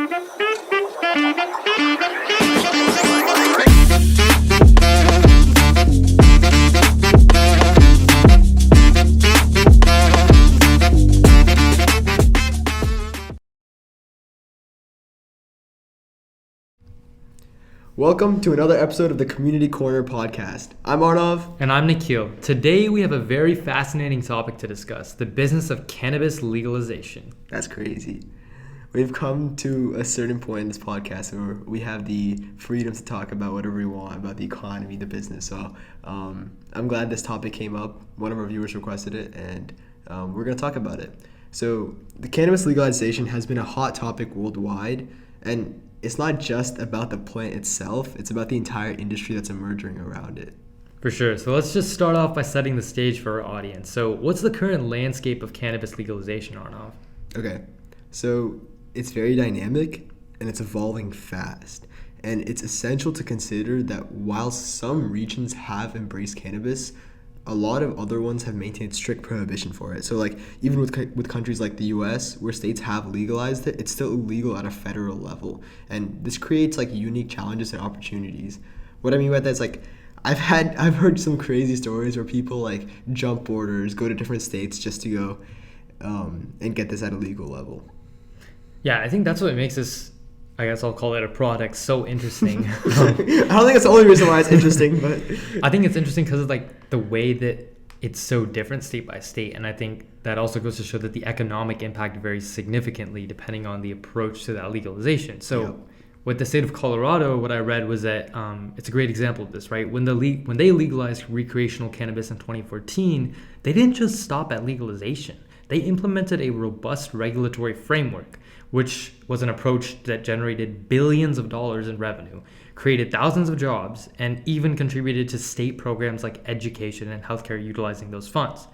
Welcome to another episode of the Community Corner podcast. I'm Arnav. And I'm Nikhil. Today we have a very fascinating topic to discuss, the business of cannabis legalization. That's crazy. We've come to a certain point in this podcast where we have the freedom to talk about whatever we want, about the economy, the business. So I'm glad this topic came up. One of our viewers requested it, and we're going to talk about it. So the cannabis legalization has been a hot topic worldwide, and it's not just about the plant itself, it's about the entire industry that's emerging around it. For sure. So let's just start off by setting the stage for our audience. So what's the current landscape of cannabis legalization, Arnav? Okay, so it's very dynamic and it's evolving fast. And it's essential to consider that while some regions have embraced cannabis, a lot of other ones have maintained strict prohibition for it. So like even with countries like the US, where states have legalized it, it's still illegal at a federal level. And this creates like unique challenges and opportunities. What I mean by that is like I've heard some crazy stories where people like jump borders, go to different states just to go and get this at a legal level. Yeah, I think that's what makes this, I guess I'll call it a product, so interesting. I don't think that's the only reason why it's interesting, but I think it's interesting because of like the way that it's so different state by state, and I think that also goes to show that the economic impact varies significantly depending on the approach to that legalization. So Yep. With the state of Colorado, what I read was that it's a great example of this, right? When they legalized recreational cannabis in 2014, they didn't just stop at legalization. They implemented a robust regulatory framework, which was an approach that generated billions of dollars in revenue, created thousands of jobs, and even contributed to state programs like education and healthcare utilizing those funds.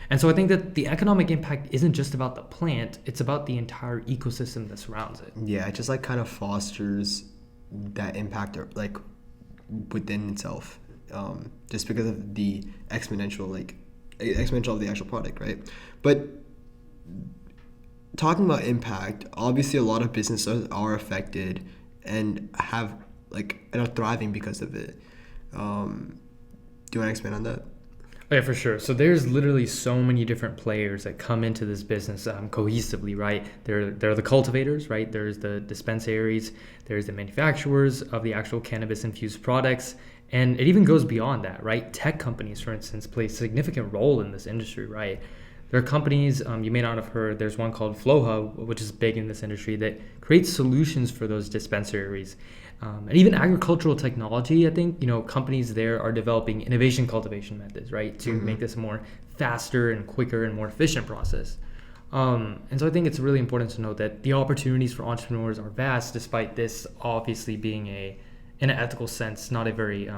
And so I think that the economic impact isn't just about the plant, it's about the entire ecosystem that surrounds it. yeah, it just like kind of fosters that impact like within itself, just because of the exponential of the actual product, right? But talking about impact, obviously a lot of businesses are affected and are thriving because of it. Do you want to expand on that? Oh, yeah, for sure. So there's literally so many different players that come into this business cohesively, right? There are the cultivators, right? There's the dispensaries, there's the manufacturers of the actual cannabis-infused products, and it even goes beyond that, right? Tech companies, for instance, play a significant role in this industry, right? There are companies, you may not have heard, there's one called Flowhub, which is big in this industry, that creates solutions for those dispensaries. And even agricultural technology, I think, companies there are developing innovation cultivation methods, right, to make this a more faster and quicker and more efficient process. And so I think it's really important to note that the opportunities for entrepreneurs are vast, despite this obviously being in an ethical sense, not a very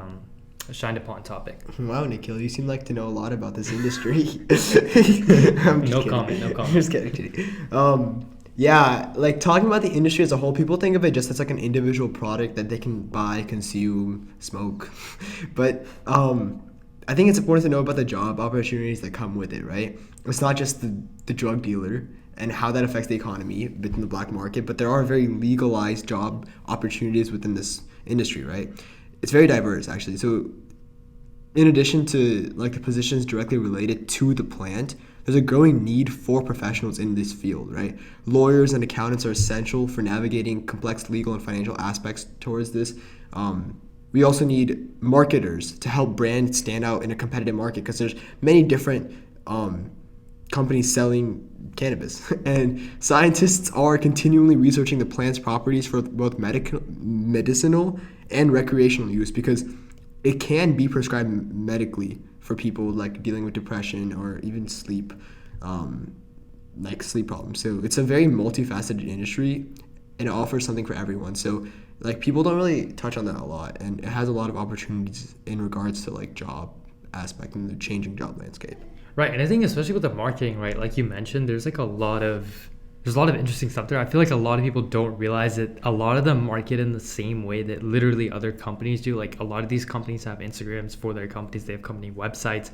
shined upon topic. Wow, Nikhil, you seem like to know a lot about this industry. No comment. Just kidding. Yeah, like talking about the industry as a whole, people think of it just as like an individual product that they can buy, consume, smoke. But I think it's important to know about the job opportunities that come with it, right? It's not just the drug dealer and how that affects the economy within the black market, but there are very legalized job opportunities within this industry, right? It's very diverse, actually. So in addition to like the positions directly related to the plant, there's a growing need for professionals in this field, right? Lawyers and accountants are essential for navigating complex legal and financial aspects towards this. We also need marketers to help brands stand out in a competitive market because there's many different companies selling cannabis. And scientists are continually researching the plant's properties for both medicinal and recreational use because it can be prescribed medically for people like dealing with depression or even sleep problems. So it's a very multifaceted industry and it offers something for everyone. So like people don't really touch on that a lot, and it has a lot of opportunities in regards to like job aspect and the changing job landscape. Right, and I think especially with the marketing, right, like you mentioned, there's a lot of interesting stuff there. I feel like a lot of people don't realize that a lot of them market in the same way that literally other companies do. Like a lot of these companies have Instagrams for their companies, they have company websites,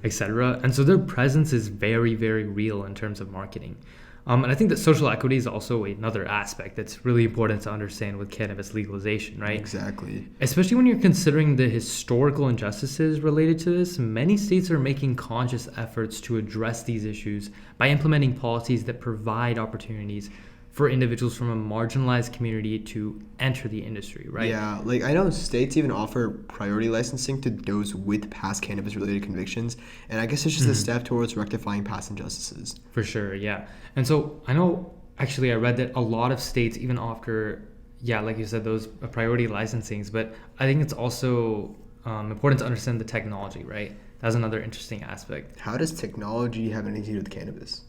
etc. And so their presence is very, very real in terms of marketing. And I think that social equity is also another aspect that's really important to understand with cannabis legalization, right? Exactly. Especially when you're considering the historical injustices related to this, many states are making conscious efforts to address these issues by implementing policies that provide opportunities for individuals from a marginalized community to enter the industry, right? Yeah, like I know states even offer priority licensing to those with past cannabis-related convictions, and I guess it's just a step towards rectifying past injustices. For sure, yeah. And so I know, actually, I read that a lot of states even offer, yeah, like you said, those priority licensings, but I think it's also important to understand the technology, right? That's another interesting aspect. How does technology have anything to do with cannabis?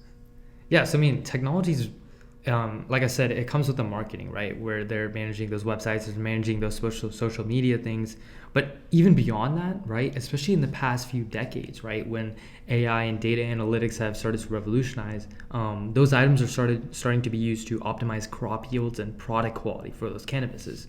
Yeah, so I mean, technology's, like I said, it comes with the marketing, right? Where they're managing those websites, they're managing those social media things. But even beyond that, right? Especially in the past few decades, right? When AI and data analytics have started to revolutionize, those items are starting to be used to optimize crop yields and product quality for those cannabises.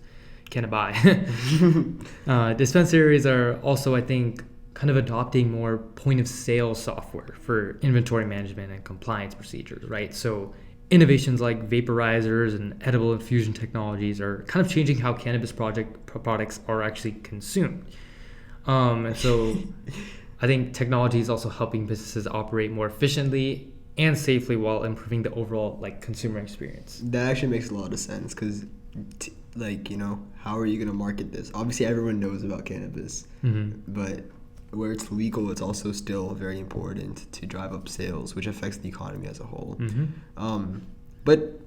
Dispensaries are also, I think, kind of adopting more point of sale software for inventory management and compliance procedures, right? So innovations like vaporizers and edible infusion technologies are kind of changing how cannabis products are actually consumed. And so I think technology is also helping businesses operate more efficiently and safely while improving the overall like consumer experience. That actually makes a lot of sense because, like, you know, how are you going to market this? Obviously, everyone knows about cannabis, but where it's legal, it's also still very important to drive up sales, which affects the economy as a whole. But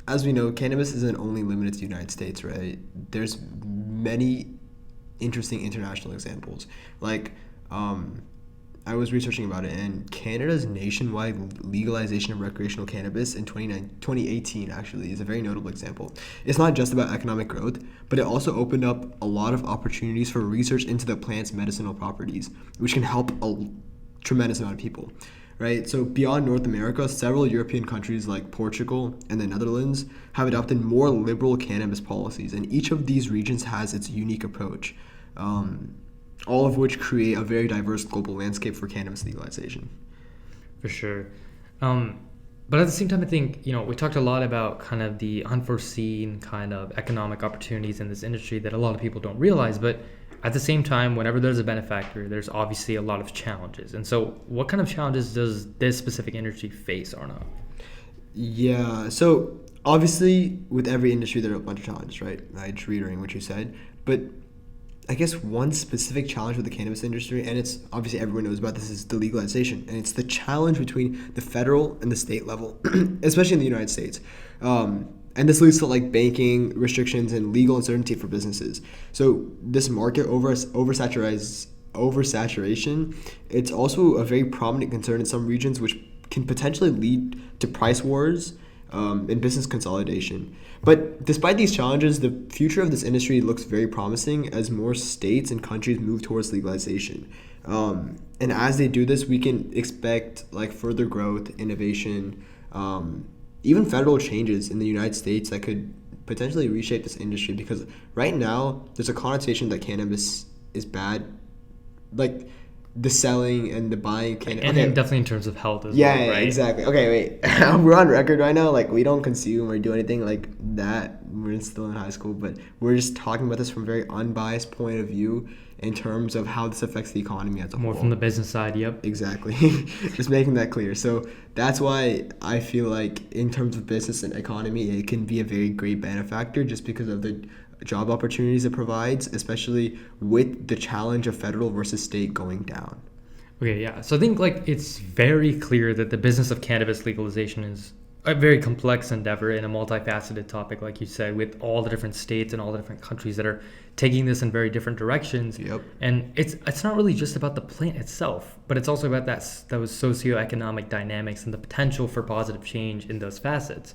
as we know, cannabis isn't only limited to the United States, right? There's many interesting international examples. Like, I was researching about it, and Canada's nationwide legalization of recreational cannabis in 2018 actually is a very notable example. It's not just about economic growth, but it also opened up a lot of opportunities for research into the plant's medicinal properties, which can help a tremendous amount of people, right? So beyond North America, several European countries like Portugal and the Netherlands have adopted more liberal cannabis policies, and each of these regions has its unique approach. All of which create a very diverse global landscape for cannabis legalization. For sure. But at the same time, I think, we talked a lot about kind of the unforeseen kind of economic opportunities in this industry that a lot of people don't realize. But at the same time, whenever there's a benefactor, there's obviously a lot of challenges. And so what kind of challenges does this specific industry face, Arnav? Yeah, so obviously with every industry, there are a bunch of challenges, right? I just reiterating what you said. But I guess one specific challenge with the cannabis industry, and it's obviously everyone knows about this, is the legalization. And it's the challenge between the federal and the state level, especially in the United States. And this leads to like banking restrictions and legal uncertainty for businesses. So this market oversaturation, it's also a very prominent concern in some regions, which can potentially lead to price wars and business consolidation. But despite these challenges, the future of this industry looks very promising as more states and countries move towards legalization. And as they do this, we can expect like further growth, innovation, even federal changes in the United States that could potentially reshape this industry. Because right now, there's a connotation that cannabis is bad, like the selling and the buying cannabis. And definitely in terms of health as well, right? Exactly. Okay, wait. We're on record right now. Like, we don't consume or do anything like that. We're still in high school, but we're just talking about this from a very unbiased point of view in terms of how this affects the economy as a whole. More from the business side, yep. Exactly. Just making that clear. So that's why I feel like in terms of business and economy, it can be a very great benefactor just because of the job opportunities it provides, especially with the challenge of federal versus state going down. Okay, yeah. So I think like it's very clear that the business of cannabis legalization is a very complex endeavor and a multifaceted topic, like you said, with all the different states and all the different countries that are taking this in very different directions. Yep. And it's not really just about the plant itself, but it's also about those socioeconomic dynamics and the potential for positive change in those facets.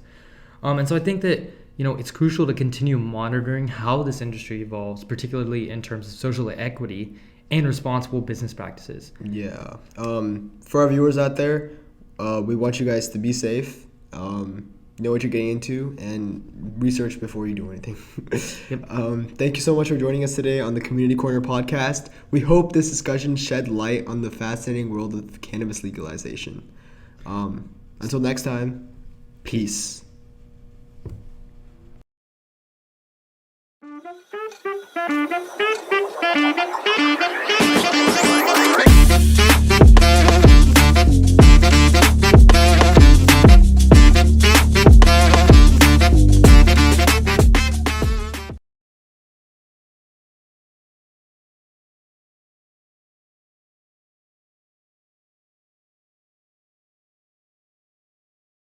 And so I think that it's crucial to continue monitoring how this industry evolves, particularly in terms of social equity and responsible business practices. Yeah. For our viewers out there, we want you guys to be safe, know what you're getting into, and research before you do anything. Yep. Thank you so much for joining us today on the Community Corner podcast. We hope this discussion shed light on the fascinating world of cannabis legalization. Until next time. Peace.